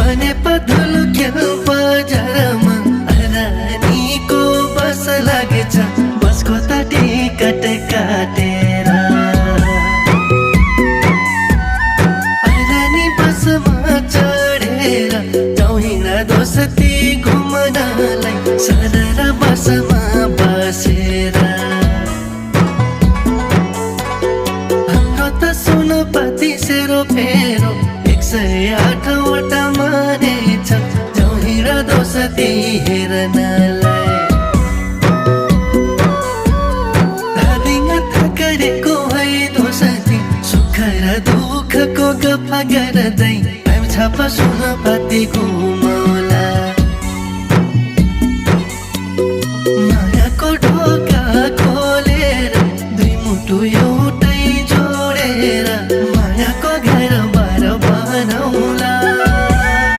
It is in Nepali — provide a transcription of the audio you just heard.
भने पधुलो खेल बजारमा रानीको बस लागेछ बसको त टिकट काटेर रानी बसमा चढेर जाउँ हिँड्दा दोस्ती घुम्नलाई सरर बसमा बसेर हाम्रो त सुनपति सेरो फेरो 108वटा मानेछ जाउँ हिँड दोस्ती हेर्नलाई धादिङ थकरेको है दोस्ती सुख र दुःखको गफ गर्दै टाइम छाप सुनपति घुम